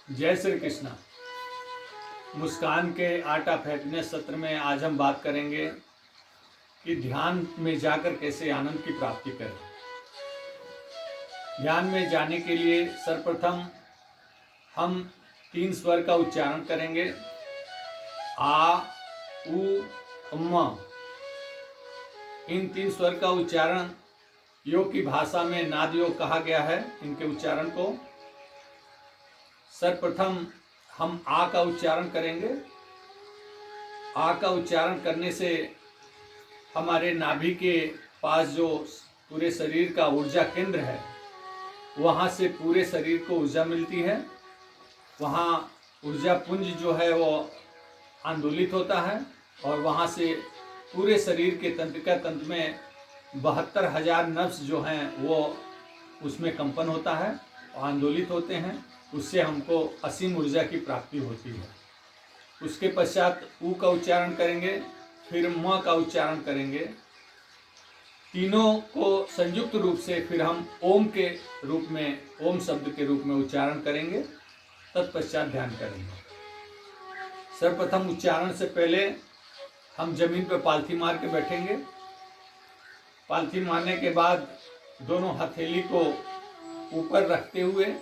जय श्री कृष्णा। मुस्कान के art of happiness सत्र में आज हम बात करेंगे कि ध्यान में जाकर कैसे आनंद की प्राप्ति करें। ध्यान में जाने के लिए सर्वप्रथम हम 3 स्वर का उच्चारण करेंगे। आ, उ, म। इन 3 स्वर का उच्चारण योग की भाषा में नाद योग कहा गया है। इनके उच्चारण को सर्वप्रथम हम आ का उच्चारण करेंगे। आ का उच्चारण करने से हमारे नाभि के पास जो पूरे शरीर का ऊर्जा केंद्र है, वहाँ से पूरे शरीर को ऊर्जा मिलती है। वहाँ ऊर्जा पुंज जो है वो आंदोलित होता है और वहाँ से पूरे शरीर के तंत्रिका तंत्र में 72,000 नर्व्स जो हैं वो उसमें कंपन होता है और आंदोलित होते हैं। उससे हमको असीम ऊर्जा की प्राप्ति होती है। उसके पश्चात ऊ का उच्चारण करेंगे, फिर म का उच्चारण करेंगे। तीनों को संयुक्त रूप से फिर हम ओम के रूप में, ओम शब्द के रूप में उच्चारण करेंगे। तत्पश्चात ध्यान करेंगे। सर्वप्रथम उच्चारण से पहले हम जमीन पर पालथी मार के बैठेंगे। पालथी मारने के बाद दोनों हथेली को ऊपर रखते हुए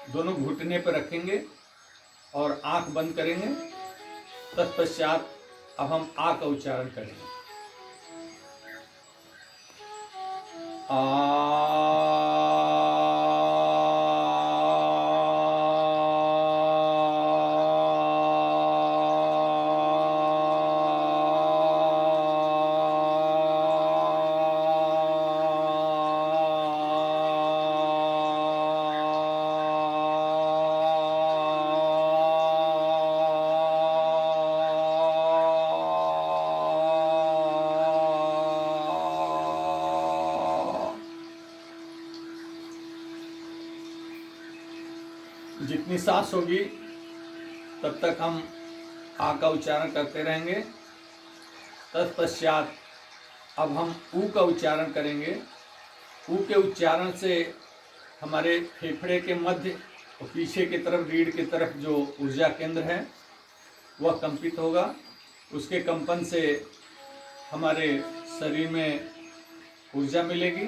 दोनों घुटने पर रखेंगे और आंख बंद करेंगे। तत्पश्चात अब हम आ का उच्चारण करेंगे। आ। जितनी सांस होगी तब तक हम आ का उच्चारण करते रहेंगे। तत्पश्चात अब हम ऊ का उच्चारण करेंगे। ऊ के उच्चारण से हमारे फेफड़े के मध्य और पीछे की तरफ, रीढ़ की तरफ जो ऊर्जा केंद्र है वह कंपित होगा। उसके कंपन से हमारे शरीर में ऊर्जा मिलेगी।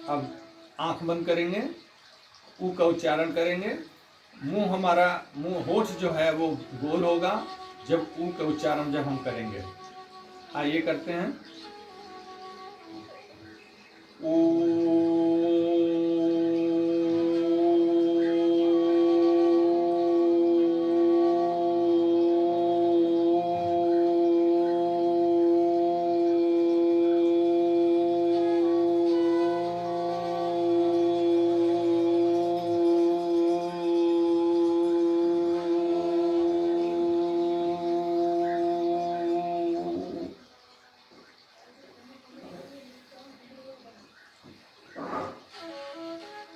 अब आंख बंद करेंगे, ऊ का उच्चारण करेंगे। मुंह होठ जो है वो गोल होगा जब ऊ का उच्चारण जब हम करेंगे। आइए करते हैं। ऊ।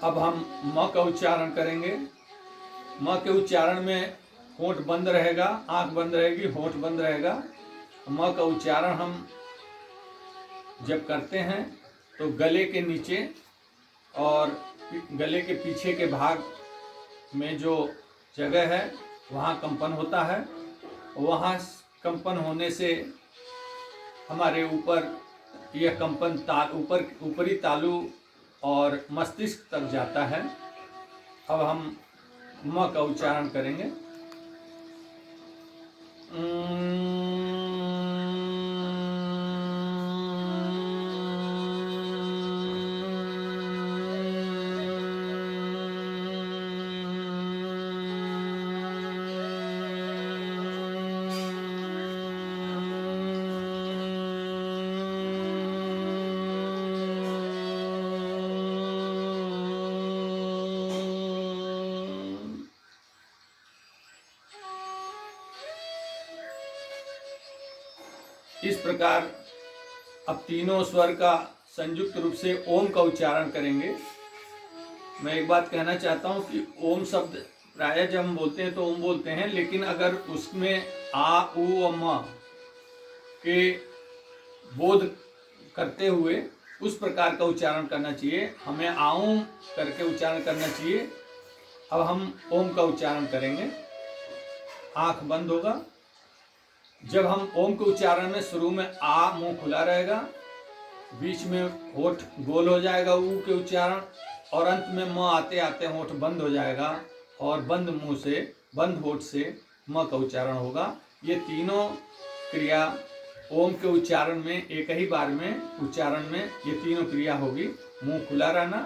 अब हम म का उच्चारण करेंगे। म के उच्चारण में होंठ बंद रहेगा, आंख बंद रहेगी, होंठ बंद रहेगा। म का उच्चारण हम जब करते हैं तो गले के नीचे और गले के पीछे के भाग में जो जगह है वहाँ कंपन होता है। वहाँ कंपन होने से हमारे ऊपर यह कंपन ऊपरी तालु और मस्तिष्क तक जाता है। अब हम म का उच्चारण करेंगे। इस प्रकार अब तीनों स्वर का संयुक्त रूप से ओम का उच्चारण करेंगे। मैं एक बात कहना चाहता हूँ कि ओम शब्द प्रायः जब हम बोलते हैं तो ओम बोलते हैं, लेकिन अगर उसमें आ, उ और म के बोध करते हुए उस प्रकार का उच्चारण करना चाहिए। हमें आऊं करके उच्चारण करना चाहिए। अब हम ओम का उच्चारण करेंगे। आंख बंद होगा। जब हम ओम के उच्चारण में शुरू में आ मुंह खुला रहेगा, बीच में होठ गोल हो जाएगा ऊ के उच्चारण, और अंत में म आते आते होठ बंद हो जाएगा और बंद मुंह से, बंद होठ से म का उच्चारण होगा। ये तीनों क्रिया ओम के उच्चारण में एक ही बार में उच्चारण में ये तीनों क्रिया होगी। मुंह खुला रहना,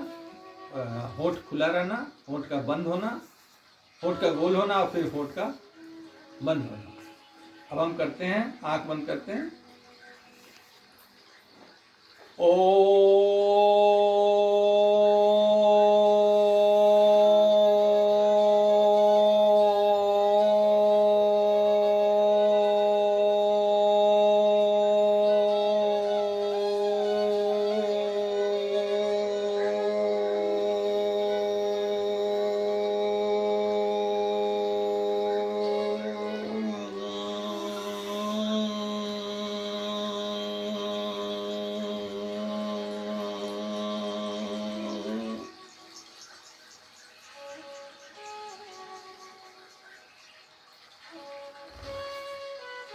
होठ खुला रहना, होठ का बंद होना, होठ का गोल होना और फिर होठ का बंद होना। अब हम करते हैं, आंख बंद करते हैं।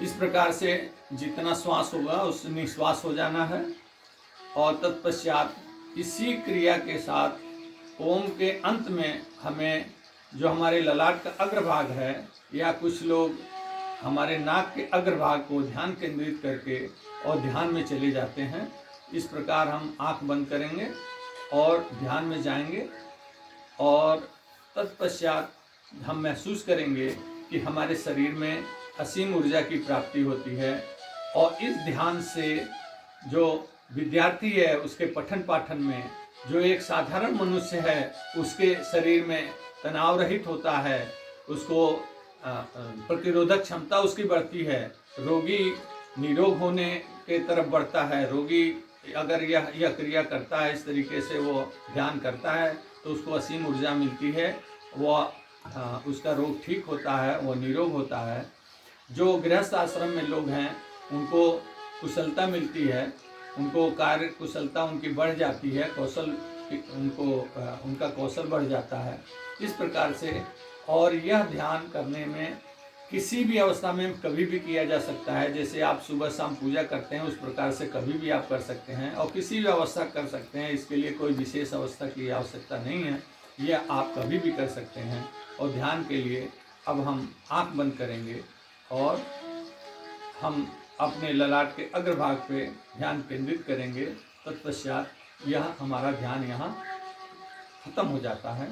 इस प्रकार से जितना श्वास होगा उस निश्वास हो जाना है। और तत्पश्चात इसी क्रिया के साथ ओम के अंत में हमें जो हमारे ललाट का अग्रभाग है, या कुछ लोग हमारे नाक के अग्रभाग को ध्यान केंद्रित करके और ध्यान में चले जाते हैं। इस प्रकार हम आंख बंद करेंगे और ध्यान में जाएंगे, और तत्पश्चात हम महसूस करेंगे कि हमारे शरीर में असीम ऊर्जा की प्राप्ति होती है। और इस ध्यान से जो विद्यार्थी है उसके पठन पाठन में, जो एक साधारण मनुष्य है उसके शरीर में तनाव रहित होता है, उसको प्रतिरोधक क्षमता उसकी बढ़ती है, रोगी निरोग होने के तरफ बढ़ता है। रोगी अगर यह क्रिया करता है, इस तरीके से वो ध्यान करता है तो उसको असीम ऊर्जा मिलती है, वह उसका रोग ठीक होता है, वह निरोग होता है। जो गृहस्थ आश्रम में लोग हैं उनको कुशलता मिलती है, उनको कार्य कुशलता उनकी बढ़ जाती है, कौशल उनका कौशल बढ़ जाता है। इस प्रकार से, और यह ध्यान करने में किसी भी अवस्था में कभी भी किया जा सकता है। जैसे आप सुबह शाम पूजा करते हैं उस प्रकार से कभी भी आप कर सकते हैं, और किसी भी अवस्था कर सकते हैं। इसके लिए कोई विशेष अवस्था की आवश्यकता नहीं है, यह आप कभी भी कर सकते हैं। और ध्यान के लिए अब हम आंख बंद करेंगे और हम अपने ललाट के अग्रभाग पे ध्यान केंद्रित करेंगे। तत्पश्चात यह हमारा ध्यान यहाँ खत्म हो जाता है।